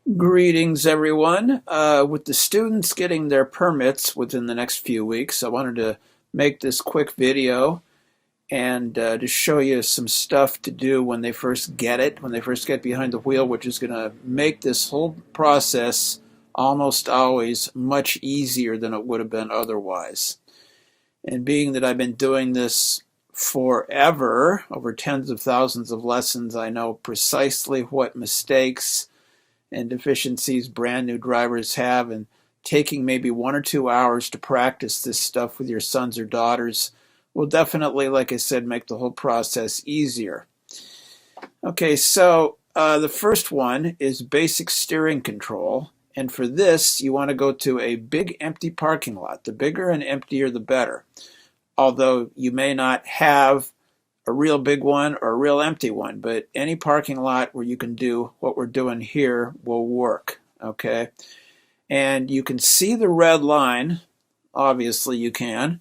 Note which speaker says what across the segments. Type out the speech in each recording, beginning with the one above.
Speaker 1: Greetings, everyone. With the students getting their permits within the next few weeks, I wanted to make this quick video and to show you some stuff to do when they first get it, when they first get behind the wheel, which is going to make this whole process almost always much easier than it would have been otherwise. And being that I've been doing this forever, over tens of thousands of lessons, I know precisely what mistakes and deficiencies brand new drivers have, and taking maybe 1 or 2 hours to practice this stuff with your sons or daughters will definitely, like I said, make the whole process easier. Okay, so the first one is basic steering control, and for this you want to go to a big empty parking lot. The bigger and emptier the better, although you may not have a real big one or a real empty one, but any parking lot where you can do what we're doing here will work, okay? And you can see the red line, obviously you can,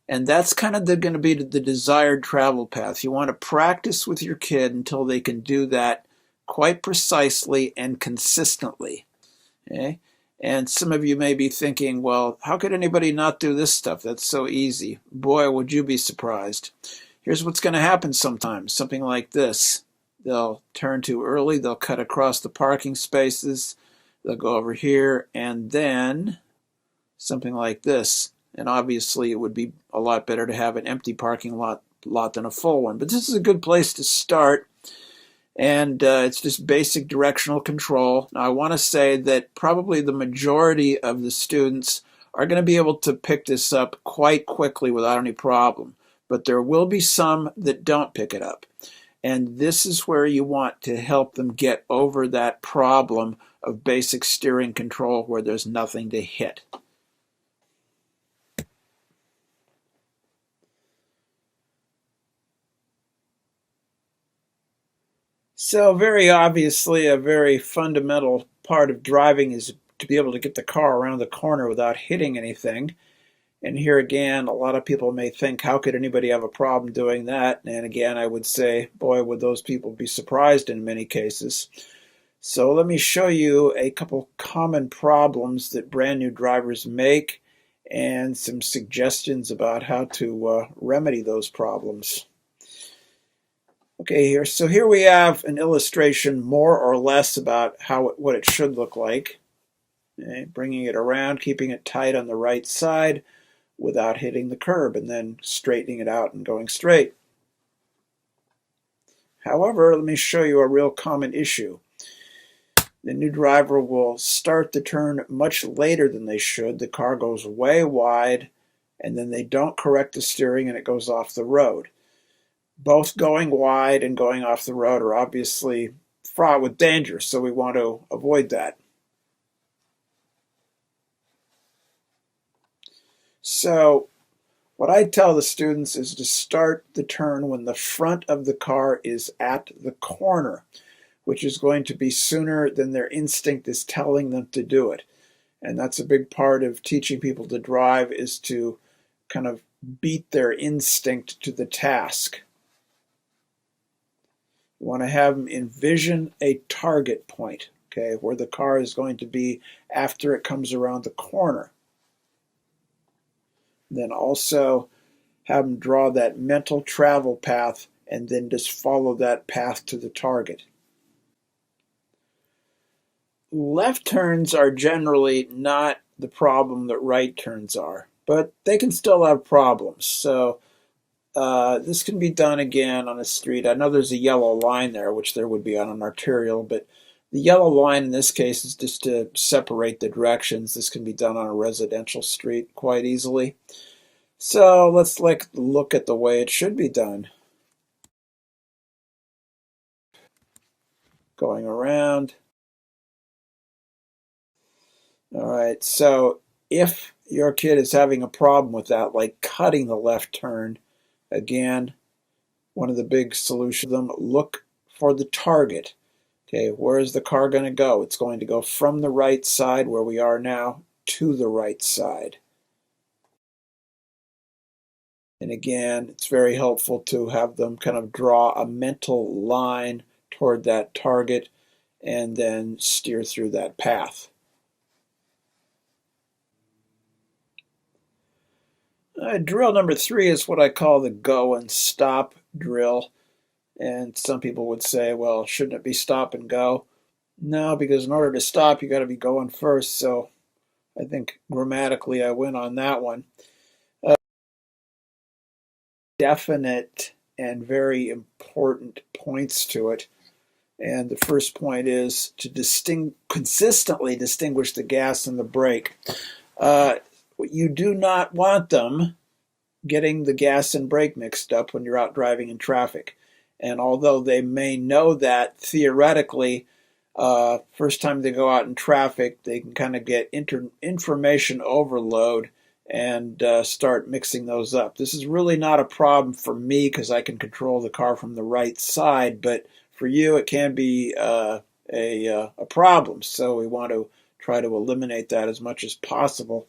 Speaker 1: and that's kind of going to be the desired travel path. You want to practice with your kid until they can do that quite precisely and consistently, okay? And some of you may be thinking, well, how could anybody not do this stuff? That's so easy. Boy, would you be surprised. Here's what's going to happen sometimes, something like this. They'll turn too early, they'll cut across the parking spaces, they'll go over here, and then something like this. And obviously it would be a lot better to have an empty parking lot than a full one. But this is a good place to start, and it's just basic directional control. Now I want to say that probably the majority of the students are going to be able to pick this up quite quickly without any problem. But there will be some that don't pick it up. And this is where you want to help them get over that problem of basic steering control where there's nothing to hit. So very obviously, a very fundamental part of driving is to be able to get the car around the corner without hitting anything. And here again, a lot of people may think, how could anybody have a problem doing that? And again, I would say, boy, would those people be surprised in many cases. So let me show you a couple common problems that brand new drivers make and some suggestions about how to remedy those problems. Okay, here we have an illustration more or less about what it should look like. Okay, bringing it around, keeping it tight on the right side without hitting the curb, and then straightening it out and going straight. However, let me show you a real common issue. The new driver will start the turn much later than they should. The car goes way wide, and then they don't correct the steering and it goes off the road. Both going wide and going off the road are obviously fraught with danger, so we want to avoid that. So what I tell the students is to start the turn when the front of the car is at the corner, which is going to be sooner than their instinct is telling them to do it. And that's a big part of teaching people to drive, is to kind of beat their instinct to the task. You want to have them envision a target point, okay, where the car is going to be after it comes around the corner. Then also have them draw that mental travel path and then just follow that path to the target. Left turns are generally not the problem that right turns are, but they can still have problems. So this can be done again on a street. I know there's a yellow line there, which there would be on an arterial, but the yellow line in this case is just to separate the directions. This can be done on a residential street quite easily. So let's look at the way it should be done. Going around. All right, so if your kid is having a problem with that, like cutting the left turn, again, one of the big solutions, look for the target. Okay, where is the car going to go? It's going to go from the right side where we are now to the right side. And again, it's very helpful to have them kind of draw a mental line toward that target and then steer through that path. Drill number 3 is what I call the go and stop drill. And some people would say, well, shouldn't it be stop and go? No, because in order to stop, you got to be going first. So I think grammatically I win on that one. Definite and very important points to it. And the first point is to consistently distinguish the gas and the brake. You do not want them getting the gas and brake mixed up when you're out driving in traffic. And although they may know that theoretically, first time they go out in traffic, they can kind of get information overload and start mixing those up. This is really not a problem for me because I can control the car from the right side, but for you it can be a problem. So we want to try to eliminate that as much as possible.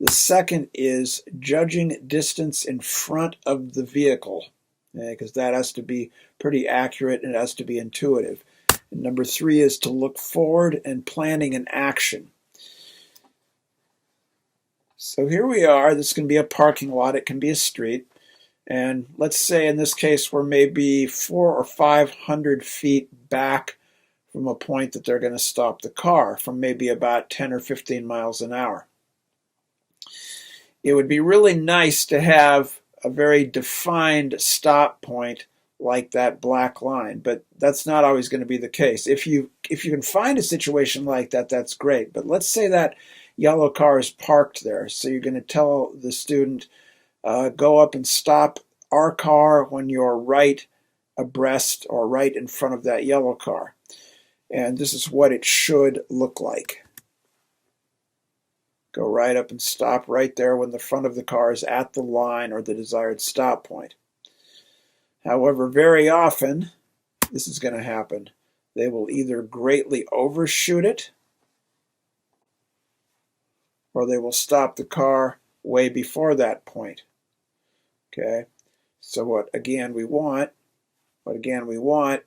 Speaker 1: The second is judging distance in front of the vehicle, because that has to be pretty accurate and it has to be intuitive. And number 3 is to look forward and planning an action. So here we are. This can be a parking lot. It can be a street. And let's say in this case we're maybe 400 or 500 feet back from a point that they're going to stop the car from maybe about 10 or 15 miles an hour. It would be really nice to have a very defined stop point like that black line, but that's not always going to be the case. If you can find a situation like that, that's great. But let's say that yellow car is parked there, so you're going to tell the student, go up and stop our car when you're right abreast or right in front of that yellow car. And this is what it should look like. Go right up and stop right there when the front of the car is at the line or the desired stop point. However, very often, this is going to happen. They will either greatly overshoot it, or they will stop the car way before that point. Okay, so what again we want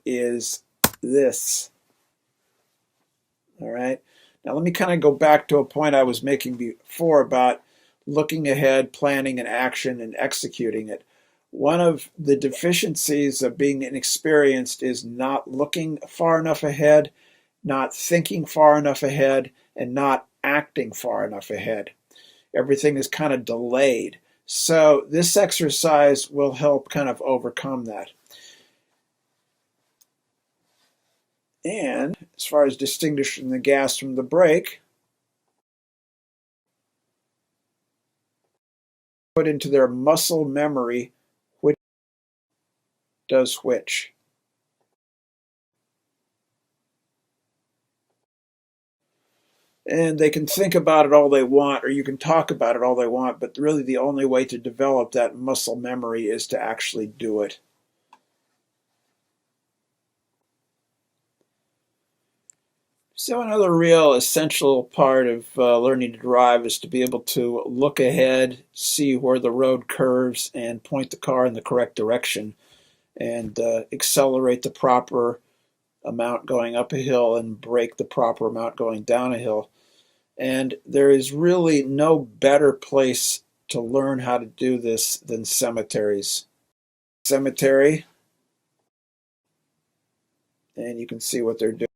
Speaker 1: is this. All right. Now let me kind of go back to a point I was making before about looking ahead, planning an action, and executing it. One of the deficiencies of being inexperienced is not looking far enough ahead, not thinking far enough ahead, and not acting far enough ahead. Everything is kind of delayed. So this exercise will help kind of overcome that. And as far as distinguishing the gas from the brake, put into their muscle memory which does which. And they can think about it all they want, or you can talk about it all they want, but really the only way to develop that muscle memory is to actually do it. So another real essential part of learning to drive is to be able to look ahead, see where the road curves, and point the car in the correct direction, and accelerate the proper amount going up a hill and brake the proper amount going down a hill. And there is really no better place to learn how to do this than cemeteries. Cemetery, and you can see what they're doing.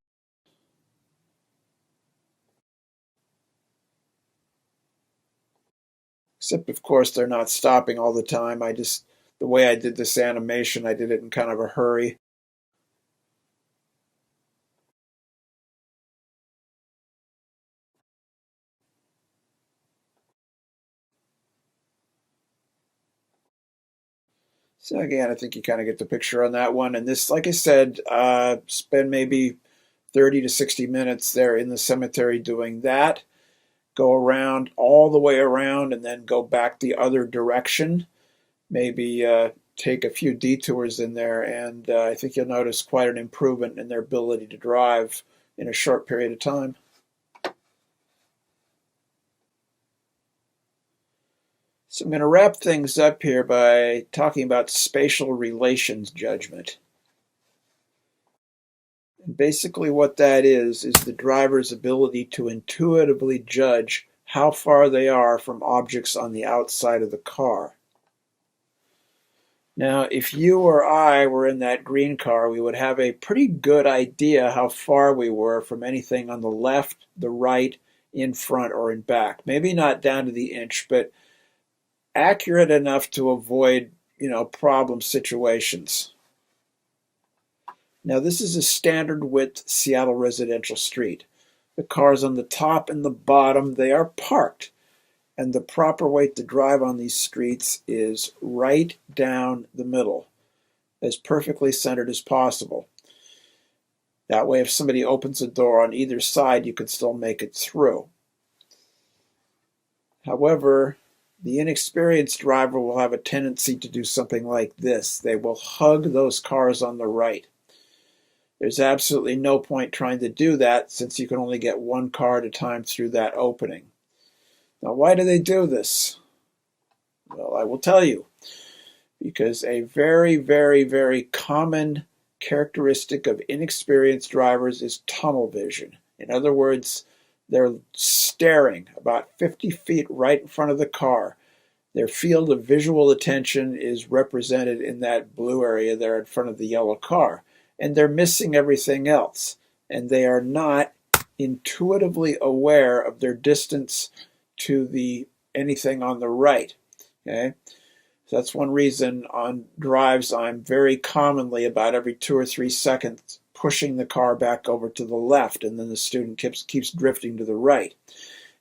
Speaker 1: Except, of course, they're not stopping all the time. The way I did this animation, I did it in kind of a hurry. So again, I think you kind of get the picture on that one. And this, like I said, spend maybe 30 to 60 minutes there in the cemetery doing that. Go around all the way around and then go back the other direction. Maybe take a few detours in there, and I think you'll notice quite an improvement in their ability to drive in a short period of time. So I'm going to wrap things up here by talking about spatial relations judgment. Basically what that is the driver's ability to intuitively judge how far they are from objects on the outside of the car. Now, if you or I were in that green car, we would have a pretty good idea how far we were from anything on the left, the right, in front, or in back. Maybe not down to the inch, but accurate enough to avoid, problem situations. Now, this is a standard width Seattle residential street. The cars on the top and the bottom, they are parked. And the proper way to drive on these streets is right down the middle, as perfectly centered as possible. That way, if somebody opens a door on either side, you can still make it through. However, the inexperienced driver will have a tendency to do something like this. They will hug those cars on the right. There's absolutely no point trying to do that, since you can only get one car at a time through that opening. Now, why do they do this? Well, I will tell you. Because a very, very, very common characteristic of inexperienced drivers is tunnel vision. In other words, they're staring about 50 feet right in front of the car. Their field of visual attention is represented in that blue area there in front of the yellow car. And they're missing everything else. And they are not intuitively aware of their distance to anything on the right. Okay? So that's one reason on drives I'm very commonly, about every 2 or 3 seconds, pushing the car back over to the left, and then the student keeps drifting to the right.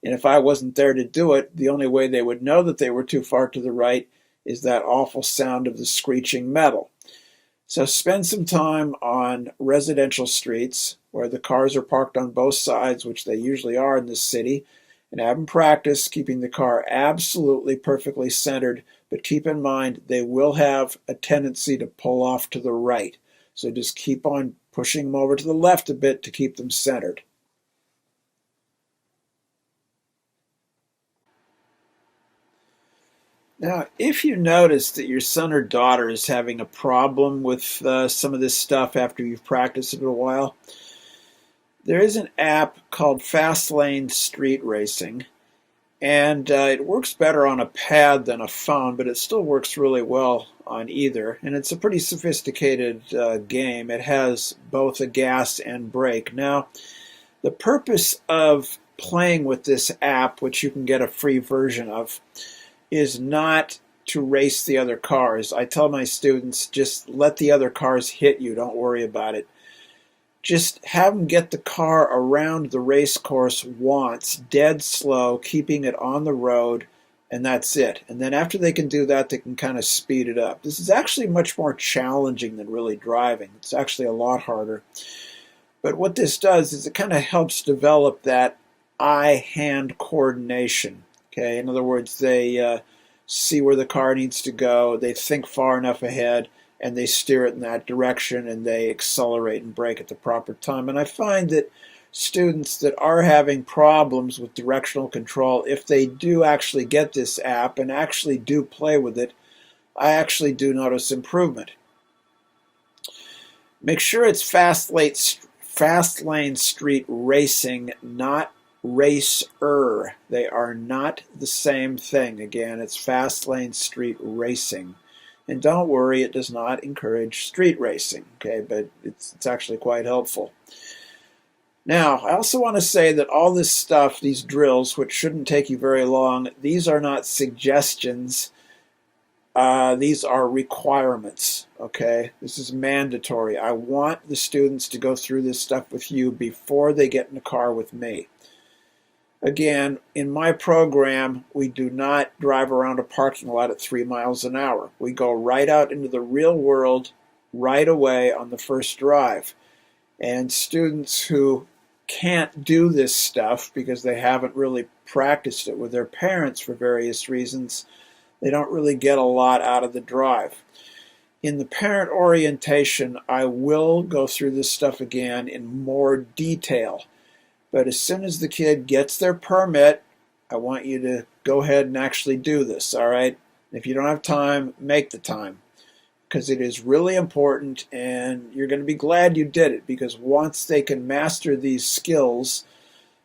Speaker 1: And if I wasn't there to do it, the only way they would know that they were too far to the right is that awful sound of the screeching metal. So spend some time on residential streets where the cars are parked on both sides, which they usually are in this city, and have them practice keeping the car absolutely perfectly centered. But keep in mind, they will have a tendency to pull off to the right. So just keep on pushing them over to the left a bit to keep them centered. Now, if you notice that your son or daughter is having a problem with some of this stuff after you've practiced it a while, there is an app called Fastlane Street Racing, and it works better on a pad than a phone, but it still works really well on either. And it's a pretty sophisticated game. It has both a gas and brake. Now, the purpose of playing with this app, which you can get a free version of, is not to race the other cars. I tell my students, just let the other cars hit you. Don't worry about it. Just have them get the car around the race course once, dead slow, keeping it on the road, and that's it. And then after they can do that, they can kind of speed it up. This is actually much more challenging than really driving. It's actually a lot harder. But what this does is it kind of helps develop that eye-hand coordination. Okay, in other words, they see where the car needs to go, they think far enough ahead, and they steer it in that direction, and they accelerate and brake at the proper time. And I find that students that are having problems with directional control, if they do actually get this app and actually do play with it, I actually do notice improvement. Make sure it's Fastlane Street Racing, not Racer. They are not the same thing. Again, it's Fastlane Street Racing. And don't worry, it does not encourage street racing, okay, but it's actually quite helpful. Now, I also want to say that all this stuff, these drills, which shouldn't take you very long, these are not suggestions. These are requirements, okay? This is mandatory. I want the students to go through this stuff with you before they get in the car with me. Again, in my program, we do not drive around a parking lot at 3 miles an hour. We go right out into the real world right away on the first drive. And students who can't do this stuff because they haven't really practiced it with their parents for various reasons, they don't really get a lot out of the drive. In the parent orientation, I will go through this stuff again in more detail. But as soon as the kid gets their permit, I want you to go ahead and actually do this, all right? If you don't have time, make the time. because it is really important, and you're going to be glad you did it, because once they can master these skills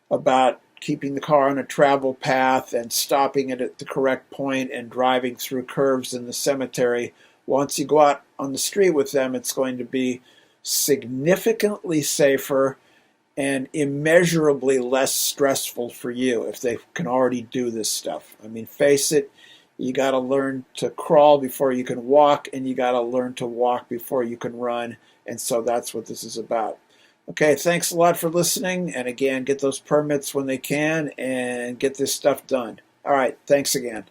Speaker 1: about keeping the car on a travel path and stopping it at the correct point and driving through curves in the cemetery, once you go out on the street with them, it's going to be significantly safer and immeasurably less stressful for you if they can already do this stuff. I mean, face it, you got to learn to crawl before you can walk, and you got to learn to walk before you can run. And so that's what this is about. Okay, thanks a lot for listening. And again, get those permits when they can and get this stuff done. All right, thanks again.